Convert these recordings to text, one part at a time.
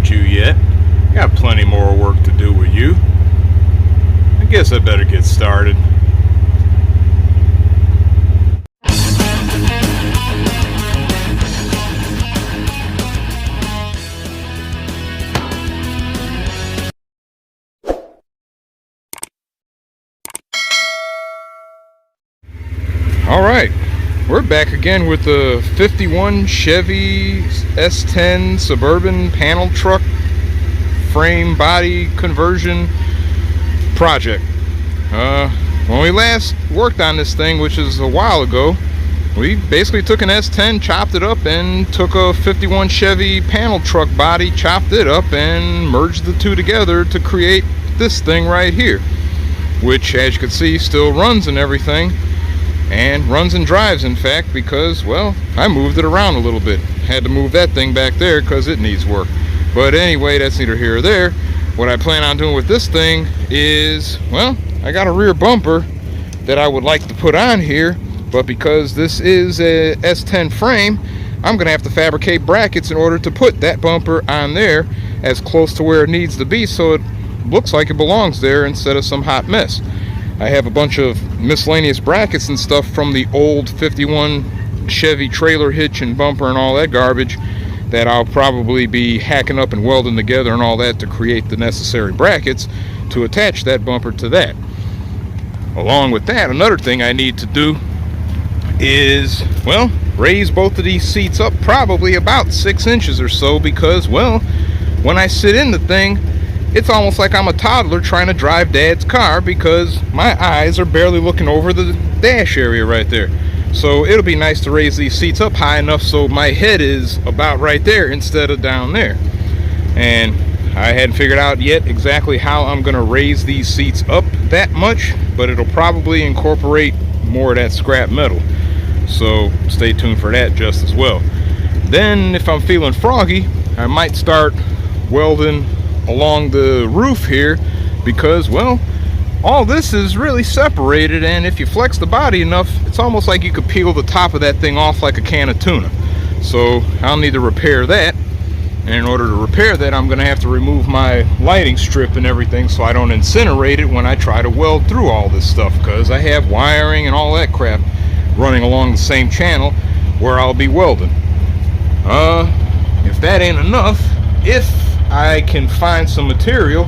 with you yet. Got plenty more work to do with you. I guess I better get started. Alright, we're back again with the 51 Chevy S10 Suburban panel truck frame body conversion project. When we last worked on this thing, which is a while ago, we basically took an S10, chopped it up, and took a 51 Chevy panel truck body, chopped it up, and merged the two together to create this thing right here, which, as you can see, still runs and everything. And runs and drives, in fact, because, well, I moved it around a little bit. Had to move that thing back there because it needs work. But anyway, that's neither here or there. What I plan on doing with this thing is, well, I got a rear bumper that I would like to put on here, but because this is a S10 frame, I'm going to have to fabricate brackets in order to put that bumper on there as close to where it needs to be so it looks like it belongs there instead of some hot mess. I have a bunch of miscellaneous brackets and stuff from the old 51 Chevy trailer hitch and bumper and all that garbage that I'll probably be hacking up and welding together and all that to create the necessary brackets to attach that bumper to that. Along with that, another thing I need to do is, well, raise both of these seats up probably about 6 inches or so because, well, when I sit in the thing, it's almost like I'm a toddler trying to drive Dad's car because my eyes are barely looking over the dash area right there. So it'll be nice to raise these seats up high enough so my head is about right there instead of down there. And I hadn't figured out yet exactly how I'm going to raise these seats up that much, but it'll probably incorporate more of that scrap metal. So stay tuned for that just as well. Then if I'm feeling froggy, I might start welding along the roof here because, well, all this is really separated, and if you flex the body enough, it's almost like you could peel the top of that thing off like a can of tuna. So I'll need to repair that, and in order to repair that, I'm going to have to remove my lighting strip and everything so I don't incinerate it when I try to weld through all this stuff, because I have wiring and all that crap running along the same channel where I'll be welding. If that ain't enough, if I can find some material,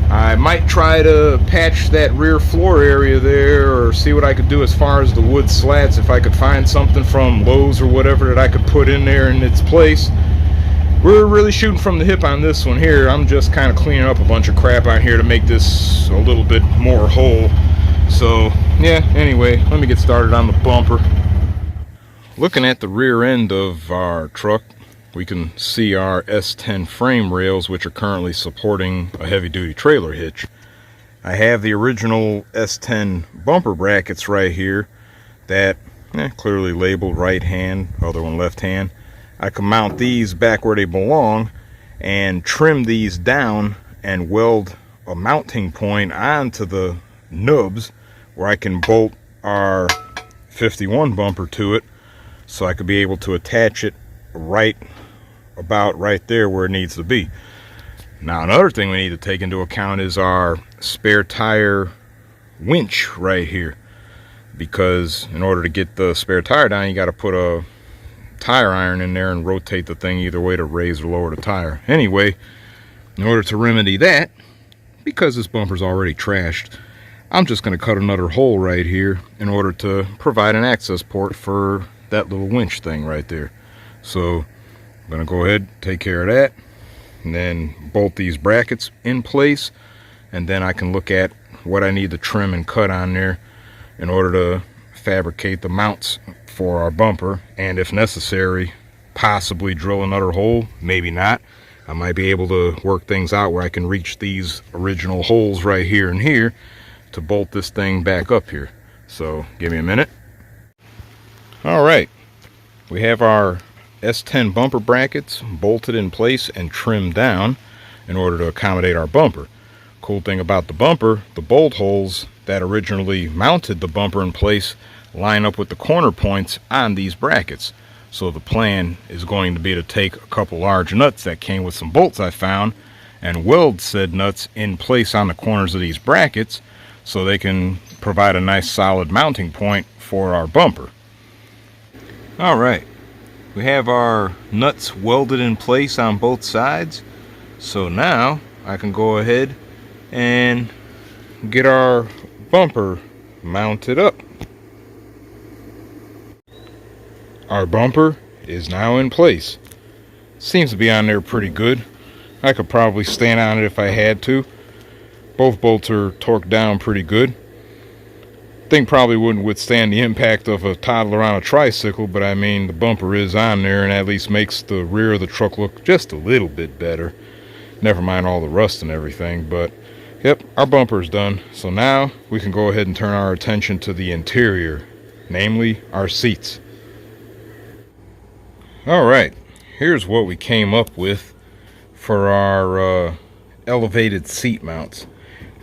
I might try to patch that rear floor area there or see what I could do as far as the wood slats, if I could find something from Lowe's or whatever that I could put in there in its place. We're really shooting from the hip on this one here. I'm just kind of cleaning up a bunch of crap on here to make this a little bit more whole. So yeah, anyway, let me get started on the bumper. Looking at the rear end of our truck, we can see our S10 frame rails, which are currently supporting a heavy-duty trailer hitch. I have the original S10 bumper brackets right here that clearly labeled right hand, other one left hand. I can mount these back where they belong and trim these down and weld a mounting point onto the nubs where I can bolt our 51 bumper to it so I could be able to attach it right about right there where it needs to be. Now, another thing we need to take into account is our spare tire winch right here, because in order to get the spare tire down, you got to put a tire iron in there and rotate the thing either way to raise or lower the tire. Anyway, in order to remedy that, because this bumper's already trashed, I'm just going to cut another hole right here in order to provide an access port for that little winch thing right there. So I'm going to go ahead, take care of that, and then bolt these brackets in place, and then I can look at what I need to trim and cut on there in order to fabricate the mounts for our bumper, and if necessary, possibly drill another hole, maybe not. I might be able to work things out where I can reach these original holes right here and here to bolt this thing back up here. So give me a minute. Alright, we have our S10 bumper brackets bolted in place and trimmed down in order to accommodate our bumper. Cool thing about the bumper, the bolt holes that originally mounted the bumper in place line up with the corner points on these brackets. So the plan is going to be to take a couple large nuts that came with some bolts I found and weld said nuts in place on the corners of these brackets so they can provide a nice solid mounting point for our bumper. Alright, we have our nuts welded in place on both sides, so now I can go ahead and get our bumper mounted up. Our bumper is now in place. Seems to be on there pretty good. I could probably stand on it if I had to. Both bolts are torqued down pretty good. Thing probably wouldn't withstand the impact of a toddler on a tricycle, but I mean, the bumper is on there and at least makes the rear of the truck look just a little bit better. Never mind all the rust and everything, but yep, our bumper's done. So now we can go ahead and turn our attention to the interior, namely our seats. Alright, here's what we came up with for our elevated seat mounts.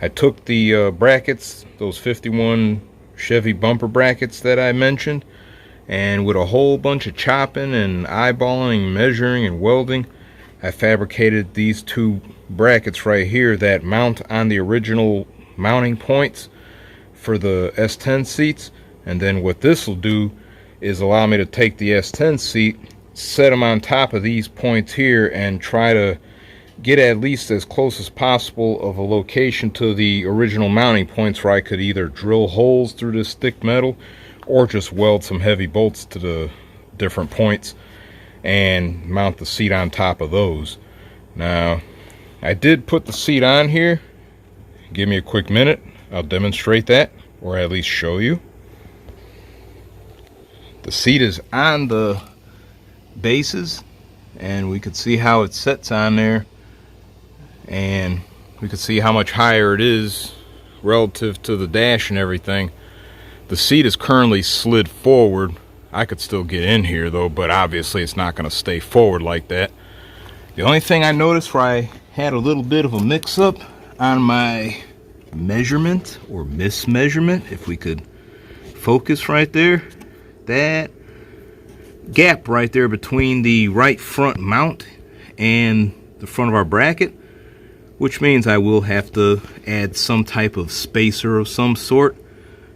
I took the brackets, those 51 Chevy bumper brackets that I mentioned, and with a whole bunch of chopping and eyeballing, measuring and welding, I fabricated these two brackets right here that mount on the original mounting points for the S10 seats. And then what this will do is allow me to take the S10 seat, set them on top of these points here, and try to get at least as close as possible of a location to the original mounting points where I could either drill holes through this thick metal or just weld some heavy bolts to the different points and mount the seat on top of those. Now, I did put the seat on here. Give me a quick minute. I'll demonstrate that, or at least show you. The seat is on the bases, and we could see how it sets on there, and we could see how much higher it is relative to the dash and everything. The seat is currently slid forward. I could still get in here though, but obviously it's not going to stay forward like that. The only thing I noticed where I had a little bit of a mix-up on my measurement or mismeasurement, if we could focus right there, that gap right there between the right front mount and the front of our bracket, which means I will have to add some type of spacer of some sort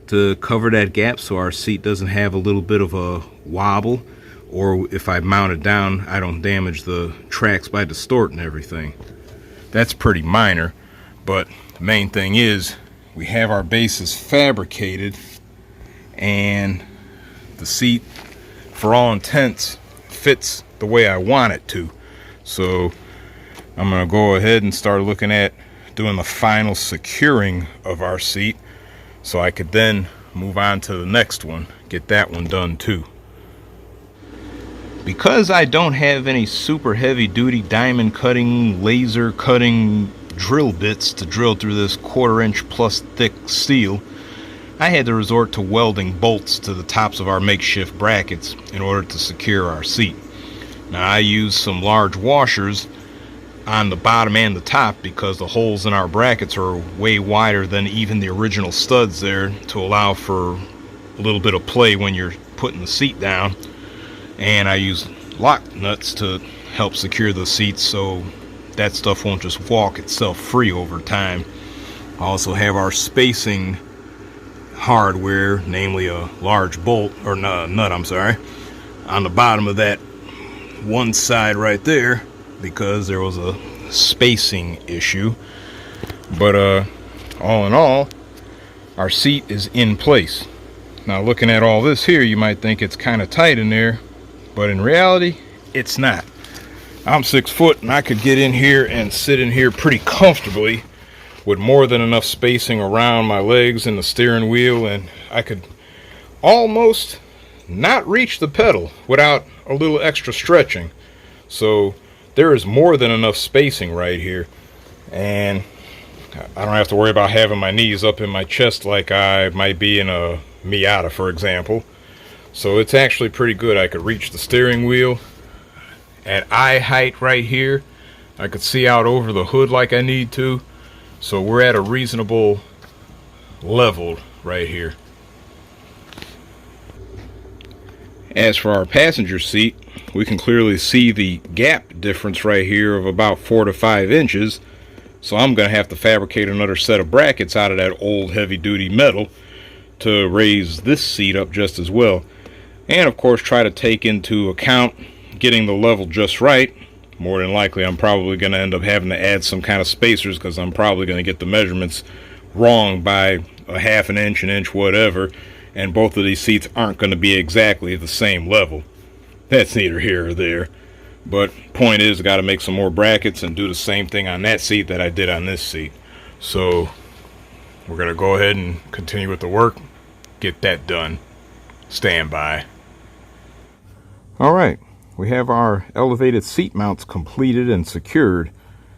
to cover that gap so our seat doesn't have a little bit of a wobble, or if I mount it down I don't damage the tracks by distorting everything. That's pretty minor, but the main thing is we have our bases fabricated, and the seat for all intents fits the way I want it to. So I'm going to go ahead and start looking at doing the final securing of our seat so I could then move on to the next one, get that one done too. Because I don't have any super heavy duty diamond cutting, laser cutting drill bits to drill through this 1/4 inch plus thick steel, I had to resort to welding bolts to the tops of our makeshift brackets in order to secure our seat. Now I used some large washers on the bottom and the top because the holes in our brackets are way wider than even the original studs there, to allow for a little bit of play when you're putting the seat down. And I used lock nuts to help secure the seats so that stuff won't just walk itself free over time. I also have our spacing hardware, namely a large bolt, or nut, I'm sorry, on the bottom of that one side right there because there was a spacing issue. But all in all, our seat is in place. Now looking at all this here, you might think it's kind of tight in there, but in reality it's not. I'm 6 foot and I could get in here and sit in here pretty comfortably with more than enough spacing around my legs and the steering wheel, and I could almost not reach the pedal without a little extra stretching. So there is more than enough spacing right here, and I don't have to worry about having my knees up in my chest like I might be in a Miata, for example. So it's actually pretty good. I could reach the steering wheel at eye height right here. I could see out over the hood like I need to. So we're at a reasonable level right here. As for our passenger seat, we can clearly see the gap difference right here of about 4 to 5 inches. So I'm going to have to fabricate another set of brackets out of that old heavy-duty metal to raise this seat up just as well. And of course try to take into account getting the level just right. More than likely I'm probably going to end up having to add some kind of spacers, because I'm probably going to get the measurements wrong by a half an inch, whatever, and both of these seats aren't going to be exactly the same level. That's neither here or there. But point is, I got to make some more brackets and do the same thing on that seat that I did on this seat. So we're going to go ahead and continue with the work, get that done. Stand by. Alright, we have our elevated seat mounts completed and secured.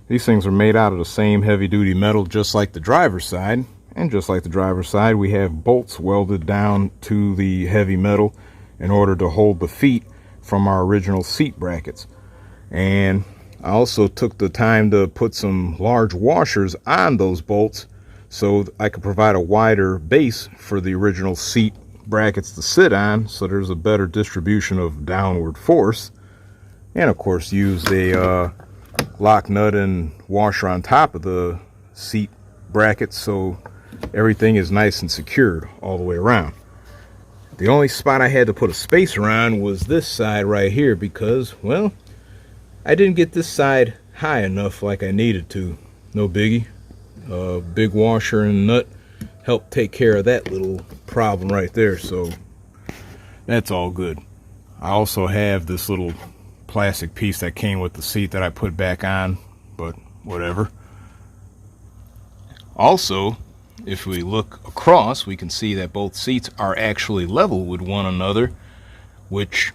These things are made out of the same heavy-duty metal just like the driver's side. And just like the driver's side, we have bolts welded down to the heavy metal in order to hold the feet from our original seat brackets. And I also took the time to put some large washers on those bolts so I could provide a wider base for the original seat brackets to sit on, so there's a better distribution of downward force. And of course used a lock nut and washer on top of the seat brackets so everything is nice and secured all the way around. The only spot I had to put a spacer on was this side right here, because, well, I didn't get this side high enough like I needed to. No biggie. Big washer and nut helped take care of that little problem right there, so that's all good. I also have this little plastic piece that came with the seat that I put back on, but whatever. Also, if we look across, we can see that both seats are actually level with one another, which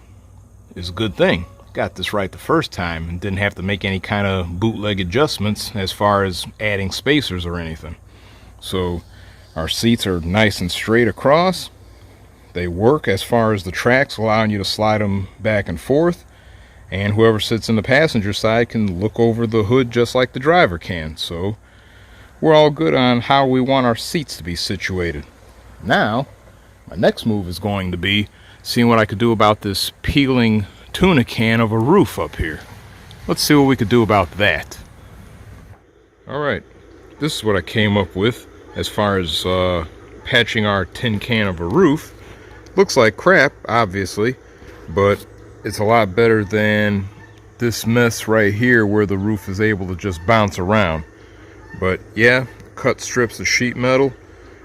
is a good thing. Got this right the first time and didn't have to make any kind of bootleg adjustments as far as adding spacers or anything. So our seats are nice and straight across. They work as far as the tracks, allowing you to slide them back and forth. And whoever sits in the passenger side can look over the hood just like the driver can. So we're all good on how we want our seats to be situated. Now, my next move is going to be seeing what I could do about this peeling tuna can of a roof up here. Let's see what we could do about that. Alright, this is what I came up with as far as patching our tin can of a roof. Looks like crap, obviously, but it's a lot better than this mess right here where the roof is able to just bounce around. But yeah, cut strips of sheet metal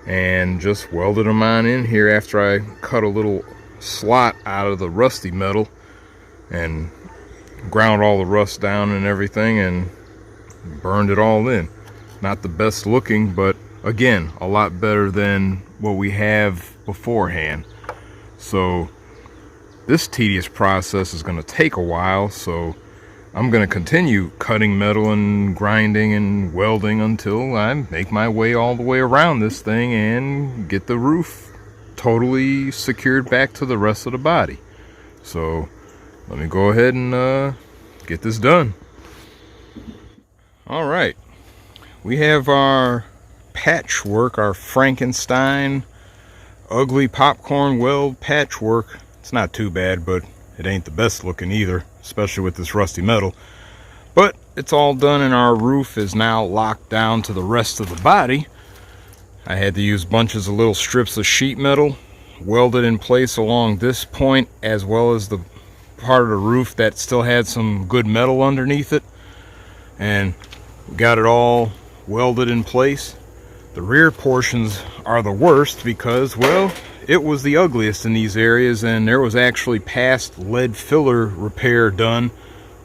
and just welded them on in here after I cut a little slot out of the rusty metal and ground all the rust down and everything and burned it all in. Not the best looking, but again, a lot better than what we have beforehand. So this tedious process is going to take a while, so I'm going to continue cutting metal and grinding and welding until I make my way all the way around this thing and get the roof totally secured back to the rest of the body. So let me go ahead and get this done. Alright, we have our patchwork, our Frankenstein ugly popcorn weld patchwork. It's not too bad, but it ain't the best looking either, especially with this rusty metal. But it's all done and our roof is now locked down to the rest of the body. I had to use bunches of little strips of sheet metal welded in place along this point, as well as the part of the roof that still had some good metal underneath it, and got it all welded in place. The rear portions are the worst because, well, it was the ugliest in these areas, and there was actually past lead filler repair done,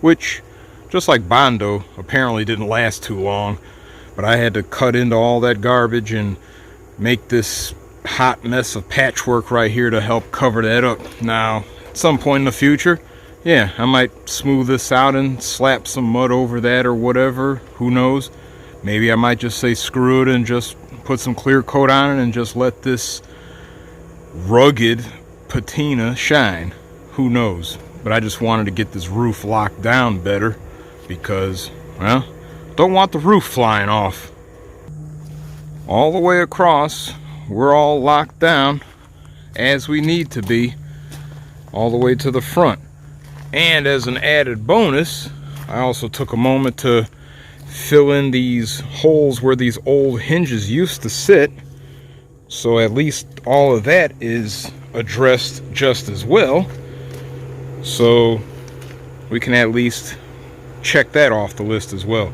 which, just like Bondo, apparently didn't last too long. But I had to cut into all that garbage and make this hot mess of patchwork right here to help cover that up. Now, at some point in the future, yeah, I might smooth this out and slap some mud over that or whatever, who knows. Maybe I might just say screw it and just put some clear coat on it and just let this rugged patina shine, who knows. But I just wanted to get this roof locked down better because, well, don't want the roof flying off. All the way across, we're all locked down as we need to be. all the way to the front. And as an added bonus, I also took a moment to fill in these holes where these old hinges used to sit, so at least all of that is addressed just as well, so we can at least check that off the list as well.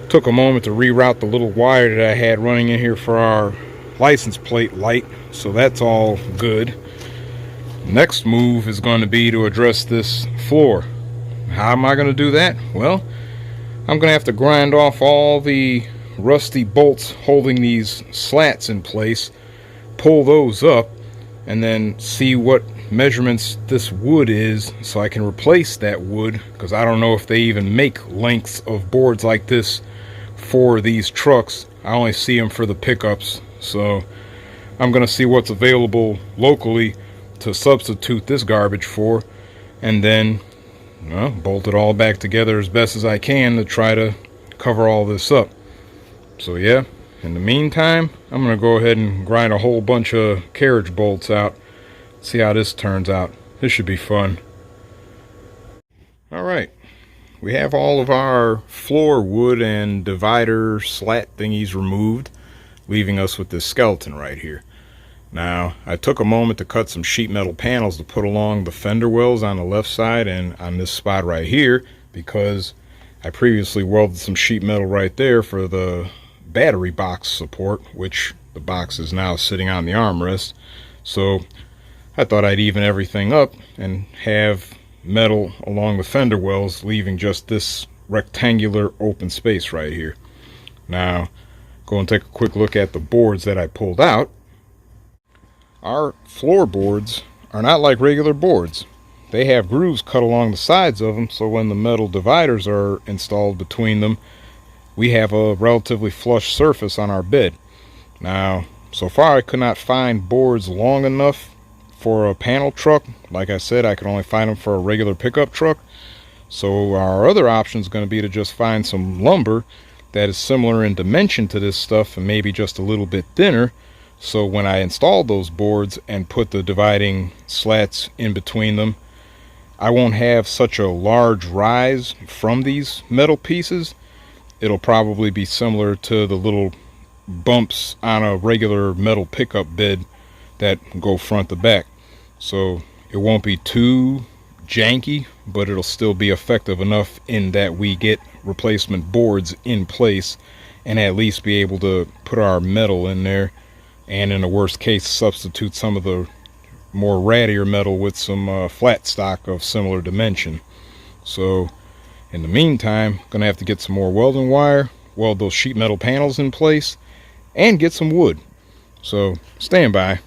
Took a moment to reroute the little wire that I had running in here for our license plate light, so that's all good. Next move is going to be to address this floor. How am I going to do that? Well, I'm going to have to grind off all the rusty bolts holding these slats in place, pull those up, and then see what measurements this wood is so I can replace that wood, because I don't know if they even make lengths of boards like this for these trucks. I only see them for the pickups, so I'm going to see what's available locally to substitute this garbage for, and then bolt it all back together as best as I can to try to cover all this up. So yeah, in the meantime, I'm going to go ahead and grind a whole bunch of carriage bolts out, see how this turns out. This should be fun. Alright, we have all of our floor wood and divider slat thingies removed, leaving us with this skeleton right here. Now, I took a moment to cut some sheet metal panels to put along the fender wells on the left side and on this spot right here, because I previously welded some sheet metal right there for the battery box support, which the box is now sitting on the armrest. So I thought I'd even everything up and have metal along the fender wells, leaving just this rectangular open space right here. Now, go and take a quick look at the boards that I pulled out. Our floorboards are not like regular boards. They have grooves cut along the sides of them, so when the metal dividers are installed between them, we have a relatively flush surface on our bed. Now, so far I could not find boards long enough for a panel truck. Like I said, I could only find them for a regular pickup truck. So our other option is going to be to just find some lumber that is similar in dimension to this stuff and maybe just a little bit thinner. So when I install those boards and put the dividing slats in between them, I won't have such a large rise from these metal pieces. It'll probably be similar to the little bumps on a regular metal pickup bed that go front to back. So it won't be too janky, but it'll still be effective enough in that we get replacement boards in place and at least be able to put our metal in there, and in the worst case substitute some of the more rattier metal with some flat stock of similar dimension. So in the meantime, gonna have to get some more welding wire, weld those sheet metal panels in place, and get some wood. So stand by.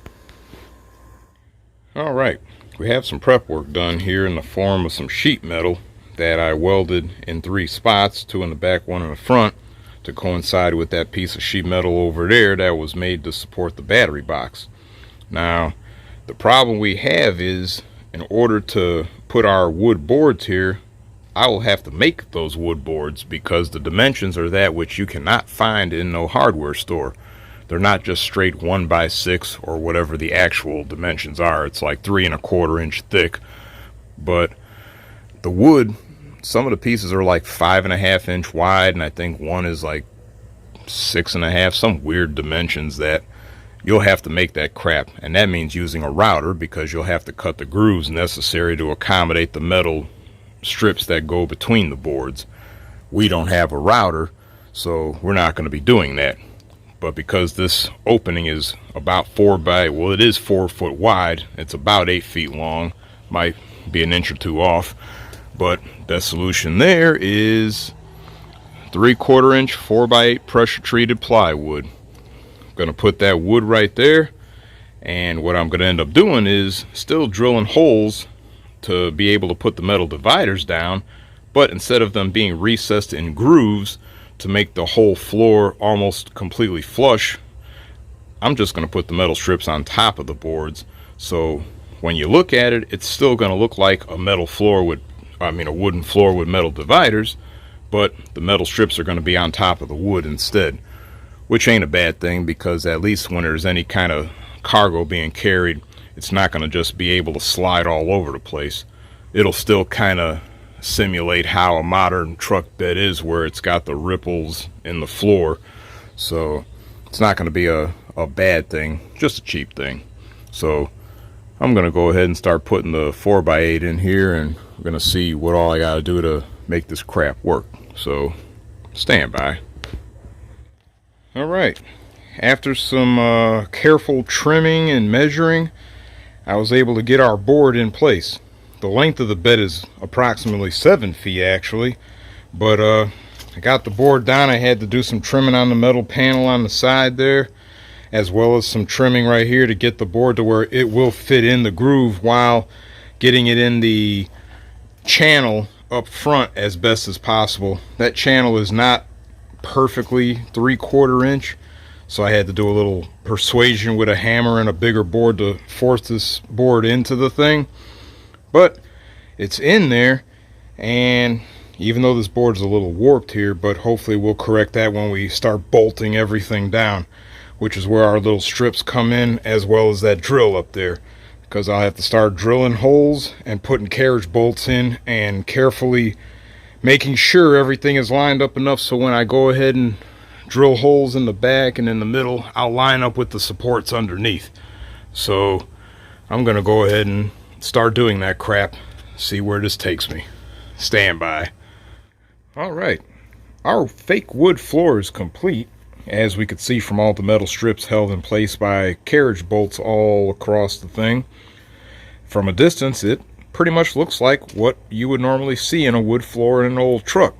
Alright, we have some prep work done here in the form of some sheet metal that I welded in 3 spots, 2 in the back, 1 in the front, to coincide with that piece of sheet metal over there that was made to support the battery box. Now, the problem we have is, in order to put our wood boards here, I will have to make those wood boards, because the dimensions are that which you cannot find in no hardware store. They're not just straight 1x6 or whatever the actual dimensions are. It's like 3 1/4 inch thick, but the wood, some of the pieces are like 5.5 inch wide, and I think one is like 6.5, some weird dimensions that you'll have to make that crap. And that means using a router, because you'll have to cut the grooves necessary to accommodate the metal strips that go between the boards. We don't have a router, so we're not going to be doing that. But because this opening is about it is 4 foot wide, it's about 8 feet long, might be an inch or two off, but the solution there is 3/4 inch 4x8 pressure treated plywood. Gonna put that wood right there, and what I'm gonna end up doing is still drilling holes to be able to put the metal dividers down, but instead of them being recessed in grooves to make the whole floor almost completely flush, I'm just going to put the metal strips on top of the boards. So when you look at it, it's still going to look like a wooden floor with metal dividers, but the metal strips are going to be on top of the wood instead, which ain't a bad thing, because at least when there's any kind of cargo being carried, it's not going to just be able to slide all over the place. It'll still kind of simulate how a modern truck bed is, where it's got the ripples in the floor. So it's not going to be a bad thing, just a cheap thing. So I'm going to go ahead and start putting the 4x8 in here, and we're going to see what all I got to do to make this crap work. So stand by. Alright, after some careful trimming and measuring, I was able to get our board in place. The length of the bed is approximately 7 feet actually, but I got the board down. I had to do some trimming on the metal panel on the side there, as well as some trimming right here to get the board to where it will fit in the groove while getting it in the channel up front as best as possible. That channel is not perfectly 3/4 inch, so I had to do a little persuasion with a hammer and a bigger board to force this board into the thing. But it's in there, and even though this board is a little warped here, but hopefully we'll correct that when we start bolting everything down, which is where our little strips come in, as well as that drill up there, because I'll have to start drilling holes and putting carriage bolts in and carefully making sure everything is lined up enough so when I go ahead and drill holes in the back and in the middle, I'll line up with the supports underneath. So I'm gonna go ahead and start doing that crap, see where this takes me. Stand by. Alright, our fake wood floor is complete, as we could see from all the metal strips held in place by carriage bolts all across the thing. From a distance, it pretty much looks like what you would normally see in a wood floor in an old truck.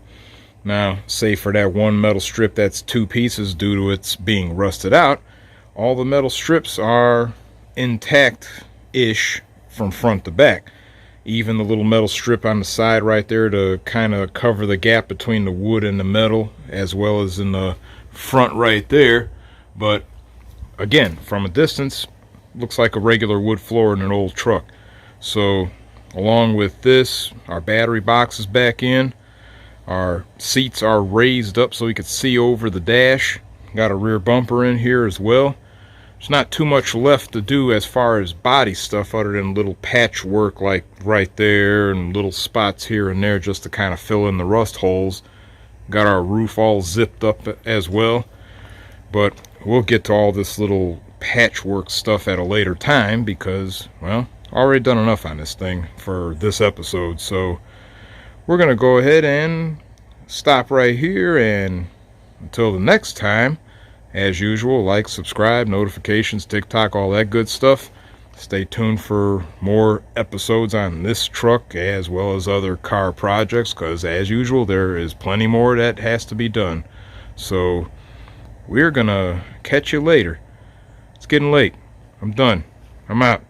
Now, save for that one metal strip that's 2 pieces due to its being rusted out, all the metal strips are intact-ish from front to back. Even the little metal strip on the side right there to kind of cover the gap between the wood and the metal, as well as in the front right there. But again, from a distance, looks like a regular wood floor in an old truck. So along with this, our battery box is back in. Our seats are raised up so we can see over the dash. Got a rear bumper in here as well. There's not too much left to do as far as body stuff other than little patchwork like right there and little spots here and there just to kind of fill in the rust holes. Got our roof all zipped up as well. But we'll get to all this little patchwork stuff at a later time because, well, already done enough on this thing for this episode. So we're going to go ahead and stop right here, and until the next time, as usual, like, subscribe, notifications, TikTok, all that good stuff. Stay tuned for more episodes on this truck as well as other car projects, because as usual, there is plenty more that has to be done. So we're gonna catch you later. It's getting late. I'm done. I'm out.